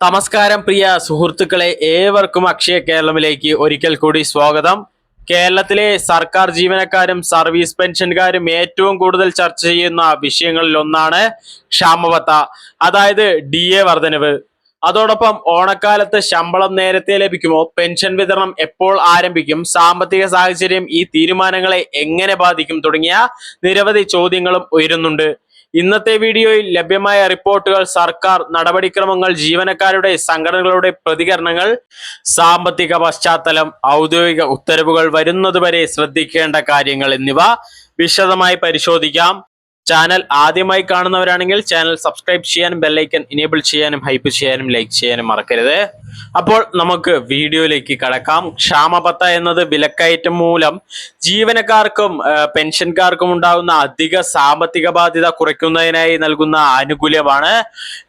നമസ്കാരം പ്രിയ സുഹൃത്തുക്കളെ, ഏവർക്കും അക്ഷയ കേരളമിലേക്ക് ഒരിക്കൽ കൂടി സ്വാഗതം. കേരളത്തിലെ സർക്കാർ ജീവനക്കാരും സർവീസ് പെൻഷൻകാരും ഏറ്റവും കൂടുതൽ ചർച്ച ചെയ്യുന്ന വിഷയങ്ങളിൽ ഒന്നാണ് ക്ഷാമബത്ത, അതായത് DA വർധനവ്. അതോടൊപ്പം ഓണക്കാലത്ത് ശമ്പളം നേരത്തെ ലഭിക്കുമോ, പെൻഷൻ വിതരണം എപ്പോൾ ആരംഭിക്കും, സാമ്പത്തിക സാഹചര്യം ഈ തീരുമാനങ്ങളെ എങ്ങനെ ബാധിക്കും തുടങ്ങിയ നിരവധി ചോദ്യങ്ങളും ഉയരുന്നുണ്ട്. ഇന്നത്തെ വീഡിയോയിൽ ലഭ്യമായ റിപ്പോർട്ടുകൾ, സർക്കാർ നടപടിക്രമങ്ങൾ, ജീവനക്കാരുടെ സംഘടനകളുടെ പ്രതികരണങ്ങൾ, സാമ്പത്തിക പശ്ചാത്തലം, ഔദ്യോഗിക ഉത്തരവുകൾ വരുന്നതുവരെ ശ്രദ്ധിക്കേണ്ട കാര്യങ്ങൾ എന്നിവ വിശദമായി പരിശോധിക്കാം. ചാനൽ ആദ്യമായി കാണുന്നവരാണെങ്കിൽ ചാനൽ സബ്സ്ക്രൈബ് ചെയ്യാനും ബെല്ലൈക്കൻ ഇനേബിൾ ചെയ്യാനും ഹൈപ്പ് ചെയ്യാനും ലൈക്ക് ചെയ്യാനും മറക്കരുത്. അപ്പോൾ നമുക്ക് വീഡിയോയിലേക്ക് കടക്കാം. ക്ഷാമബത്ത എന്നത് വിലക്കയറ്റം മൂലം ജീവനക്കാർക്കും പെൻഷൻകാർക്കും ഉണ്ടാകുന്ന അധിക സാമ്പത്തിക ബാധ്യത കുറയ്ക്കുന്നതിനായി നൽകുന്ന ആനുകൂല്യമാണ്.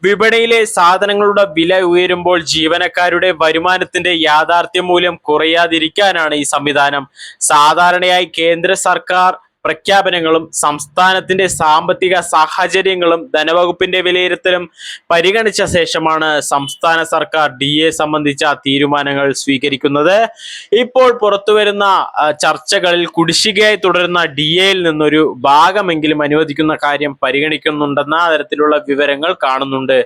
വിപണിയിലെ സാധനങ്ങളുടെ വില ഉയരുമ്പോൾ ജീവനക്കാരുടെ വരുമാനത്തിന്റെ യാഥാർത്ഥ്യ മൂല്യം കുറയാതിരിക്കാനാണ് ഈ സംവിധാനം. സാധാരണയായി കേന്ദ്ര സർക്കാർ പ്രഖ്യാപനങ്ങളും സംസ്ഥാനത്തിന്റെ സാമ്പത്തിക സാഹചര്യങ്ങളും ധനവകുപ്പിന്റെ വിലയിരുത്തലും പരിഗണിച്ച ശേഷമാണ് സംസ്ഥാന സർക്കാർ DA സംബന്ധിച്ച തീരുമാനങ്ങൾ സ്വീകരിക്കുന്നത്. ഇപ്പോൾ പുറത്തുവരുന്ന ചർച്ചകളിൽ കുടിശ്ശികയായി തുടരുന്ന DAയിൽ നിന്നൊരു ഭാഗമെങ്കിലും അനുവദിക്കുന്ന കാര്യം പരിഗണിക്കുന്നുണ്ടെന്ന തരത്തിലുള്ള വിവരങ്ങൾ കാണുന്നുണ്ട്.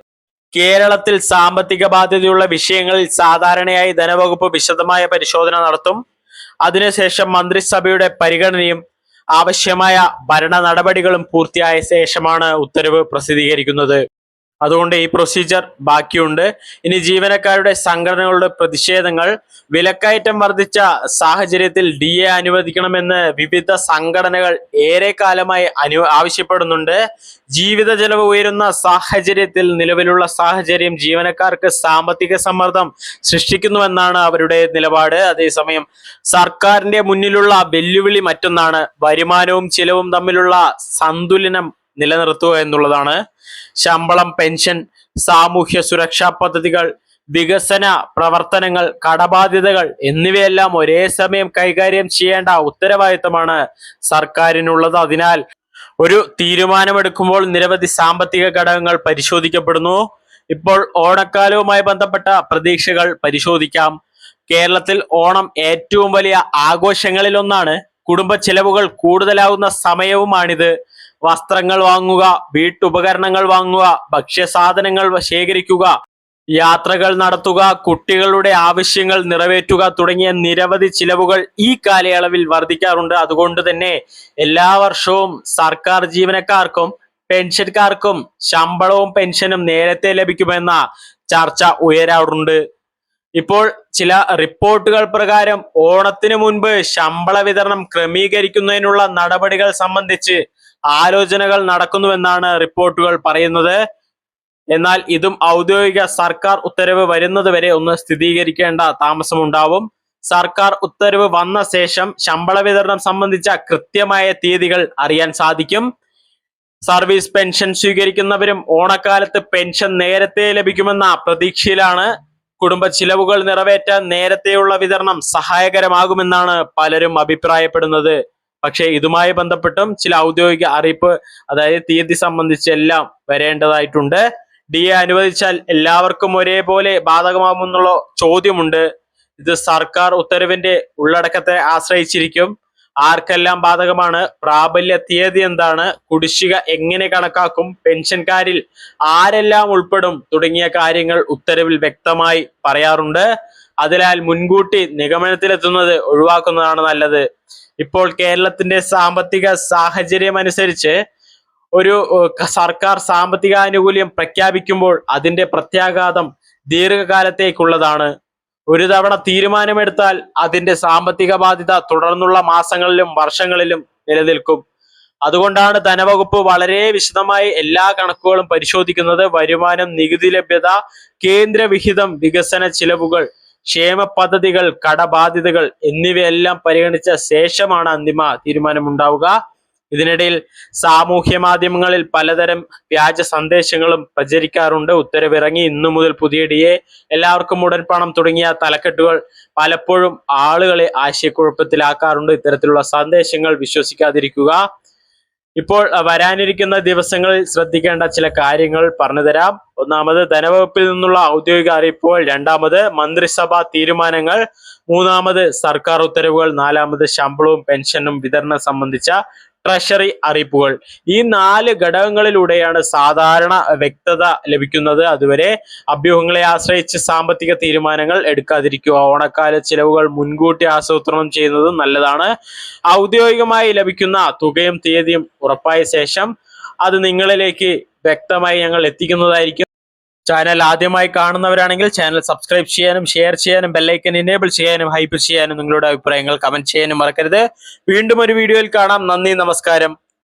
കേരളത്തിൽ സാമ്പത്തിക ബാധ്യതയുള്ള വിഷയങ്ങളിൽ സാധാരണയായി ധനവകുപ്പ് വിശദമായ പരിശോധന നടത്തും. അതിനുശേഷം മന്ത്രിസഭയുടെ പരിഗണനയും ആവശ്യമായ ഭരണ നടപടികളും പൂർത്തിയായ ശേഷമാണ് ഉത്തരവ് പ്രസിദ്ധീകരിക്കുന്നത്. അതുകൊണ്ട് ഈ പ്രൊസീജിയർ ബാക്കിയുണ്ട്. ഇനി ജീവനക്കാരുടെ സംഘടനകളുടെ പ്രതിഷേധങ്ങൾ. വിലക്കയറ്റം വർദ്ധിച്ച സാഹചര്യത്തിൽ DA അനുവദിക്കണമെന്ന് വിവിധ സംഘടനകൾ ഏറെക്കാലമായി ആവശ്യപ്പെടുന്നുണ്ട്. ജീവിത ചെലവ് ഉയരുന്ന സാഹചര്യത്തിൽ നിലവിലുള്ള സാഹചര്യം ജീവനക്കാർക്ക് സാമ്പത്തിക സമ്മർദ്ദം സൃഷ്ടിക്കുന്നുവെന്നാണ് അവരുടെ നിലപാട്. അതേസമയം സർക്കാരിന്റെ മുന്നിലുള്ള വെല്ലുവിളി മറ്റൊന്നാണ്. വരുമാനവും ചിലവും തമ്മിലുള്ള സന്തുലനം നിലനിർത്തുക എന്നുള്ളതാണ്. ശമ്പളം, പെൻഷൻ, സാമൂഹ്യ സുരക്ഷാ പദ്ധതികൾ, വികസന പ്രവർത്തനങ്ങൾ, കടബാധ്യതകൾ എന്നിവയെല്ലാം ഒരേ സമയം കൈകാര്യം ചെയ്യേണ്ട ഉത്തരവാദിത്തമാണ് സർക്കാരിനുള്ളത്. അതിനാൽ ഒരു തീരുമാനമെടുക്കുമ്പോൾ നിരവധി സാമ്പത്തിക ഘടകങ്ങൾ പരിശോധിക്കപ്പെടുന്നു. ഇപ്പോൾ ഓണക്കാലവുമായി ബന്ധപ്പെട്ട പ്രതീക്ഷകൾ പരിശോധിക്കാം. കേരളത്തിൽ ഓണം ഏറ്റവും വലിയ ആഘോഷങ്ങളിൽ ഒന്നാണ്. കുടുംബ ചെലവുകൾ കൂടുതലാവുന്ന സമയവുമാണിത്. വസ്ത്രങ്ങൾ വാങ്ങുക, വീട്ടുപകരണങ്ങൾ വാങ്ങുക, ഭക്ഷ്യസാധനങ്ങൾ ശേഖരിക്കുക, യാത്രകൾ നടത്തുക, കുട്ടികളുടെ ആവശ്യങ്ങൾ നിറവേറ്റുക തുടങ്ങിയ നിരവധി ചിലവുകൾ ഈ കാലയളവിൽ വർദ്ധിക്കാറുണ്ട്. അതുകൊണ്ട് തന്നെ എല്ലാ വർഷവും സർക്കാർ ജീവനക്കാർക്കും പെൻഷൻകാർക്കും ശമ്പളവും പെൻഷനും നേരത്തെ ലഭിക്കുമെന്ന ചർച്ച ഉയരാറുണ്ട്. ഇപ്പോൾ ചില റിപ്പോർട്ടുകൾ പ്രകാരം ഓണത്തിന് മുൻപ് ശമ്പള വിതരണം ക്രമീകരിക്കുന്നതിനുള്ള നടപടികൾ സംബന്ധിച്ച് ആലോചനകൾ നടക്കുന്നുവെന്നാണ് റിപ്പോർട്ടുകൾ പറയുന്നത്. എന്നാൽ ഇതും ഔദ്യോഗിക സർക്കാർ ഉത്തരവ് വരുന്നത് വരെ ഒന്ന് സ്ഥിരീകരിക്കേണ്ട താമസമുണ്ടാവും. സർക്കാർ ഉത്തരവ് വന്ന ശേഷം ശമ്പള വിതരണം സംബന്ധിച്ച കൃത്യമായ തീയതികൾ അറിയാൻ സാധിക്കും. സർവീസ് പെൻഷൻ സ്വീകരിക്കുന്നവരും ഓണക്കാലത്ത് പെൻഷൻ നേരത്തെ ലഭിക്കുമെന്ന പ്രതീക്ഷയിലാണ്. കുടുംബ ചിലവുകൾ നിറവേറ്റാൻ നേരത്തെയുള്ള വിതരണം സഹായകരമാകുമെന്നാണ് പലരും അഭിപ്രായപ്പെടുന്നത്. പക്ഷേ ഇതുമായി ബന്ധപ്പെട്ടും ചില ഔദ്യോഗിക അറിയിപ്പ്, അതായത് തീയതി സംബന്ധിച്ചെല്ലാം വരേണ്ടതായിട്ടുണ്ട്. DA അനുവദിച്ചാൽ എല്ലാവർക്കും ഒരേപോലെ ബാധകമാകുമെന്നുള്ള ചോദ്യമുണ്ട്. ഇത് സർക്കാർ ഉത്തരവിന്റെ ഉള്ളടക്കത്തെ ആശ്രയിച്ചിരിക്കും. ആർക്കെല്ലാം ബാധകമാണ്, പ്രാബല്യ തീയതി എന്താണ്, കുടിശ്ശിക എങ്ങനെ കണക്കാക്കും, പെൻഷൻകാരിൽ ആരെല്ലാം ഉൾപ്പെടും തുടങ്ങിയ കാര്യങ്ങൾ ഉത്തരവിൽ വ്യക്തമായി പറയാറുണ്ട്. അതിനാൽ മുൻകൂട്ടി നിഗമനത്തിലെത്തുന്നത് ഒഴിവാക്കുന്നതാണ് നല്ലത്. ഇപ്പോൾ കേരളത്തിന്റെ സാമ്പത്തിക സാഹചര്യം അനുസരിച്ച് ഒരു സർക്കാർ സാമ്പത്തിക ആനുകൂല്യം പ്രഖ്യാപിക്കുമ്പോൾ അതിന്റെ പ്രത്യാഘാതം ദീർഘകാലത്തേക്കുള്ളതാണ്. ഒരു തവണ തീരുമാനമെടുത്താൽ അതിന്റെ സാമ്പത്തിക ബാധ്യത തുടർന്നുള്ള മാസങ്ങളിലും വർഷങ്ങളിലും നിലനിൽക്കും. അതുകൊണ്ടാണ് ധനവകുപ്പ് വളരെ വിശദമായി എല്ലാ കണക്കുകളും പരിശോധിക്കുന്നത്. വരുമാനം, നികുതി ലഭ്യത, കേന്ദ്ര വിഹിതം, വികസന ചിലവുകൾ, ക്ഷേമ പദ്ധതികൾ, കടബാധ്യതകൾ എന്നിവയെല്ലാം പരിഗണിച്ച ശേഷമാണ് അന്തിമ തീരുമാനമുണ്ടാവുക. ഇതിനിടയിൽ സാമൂഹ്യ മാധ്യമങ്ങളിൽ പലതരം വ്യാജ സന്ദേശങ്ങളും പ്രചരിക്കാറുണ്ട്. ഉത്തരവിറങ്ങി, ഇന്നു മുതൽ പുതിയ DA, എല്ലാവർക്കും ഉടൻ പണം തുടങ്ങിയ തലക്കെട്ടുകൾ പലപ്പോഴും ആളുകളെ ആശയക്കുഴപ്പത്തിലാക്കാറുണ്ട്. ഇത്തരത്തിലുള്ള സന്ദേശങ്ങൾ വിശ്വസിക്കാതിരിക്കുക. ഇപ്പോൾ വരാനിരിക്കുന്ന ദിവസങ്ങളിൽ ശ്രദ്ധിക്കേണ്ട ചില കാര്യങ്ങൾ പറഞ്ഞുതരാം. ഒന്നാമത് ധനവകുപ്പിൽ നിന്നുള്ള ഔദ്യോഗിക അറിയിപ്പുകൾ, രണ്ടാമത് മന്ത്രിസഭാ തീരുമാനങ്ങൾ, മൂന്നാമത് സർക്കാർ ഉത്തരവുകൾ, നാലാമത് ശമ്പളവും പെൻഷനും വിതരണം സംബന്ധിച്ച ട്രഷറി അറിയിപ്പുകൾ. ഈ 4 ഘടകങ്ങളിലൂടെയാണ് സാധാരണ വ്യക്തത ലഭിക്കുന്നത്. അതുവരെ അഭ്യൂഹങ്ങളെ ആശ്രയിച്ച് സാമ്പത്തിക തീരുമാനങ്ങൾ എടുക്കാതിരിക്കുക. ഓണക്കാല ചിലവുകൾ മുൻകൂട്ടി ആസൂത്രണം ചെയ്യുന്നത് നല്ലതാണ്. ഔദ്യോഗികമായി ലഭിക്കുന്ന തുകയും തീയതിയും ഉറപ്പായ ശേഷം അത് നിങ്ങളിലേക്ക് വ്യക്തമായി ഞങ്ങൾ എത്തിക്കുന്നതായിരിക്കും. ചാനൽ ആദ്യമായി കാണുന്നവരാണെങ്കിൽ ചാനൽ സബ്സ്ക്രൈബ് ചെയ്യാനും ഷെയർ ചെയ്യാനും ബെല്ലൈക്കൻ എനേബിൾ ചെയ്യാനും ഹൈപ്പ് ചെയ്യാനും നിങ്ങളുടെ അഭിപ്രായങ്ങൾ കമന്റ് ചെയ്യാനും മറക്കരുത്. വീണ്ടും ഒരു വീഡിയോയിൽ കാണാം. നന്ദി, നമസ്കാരം.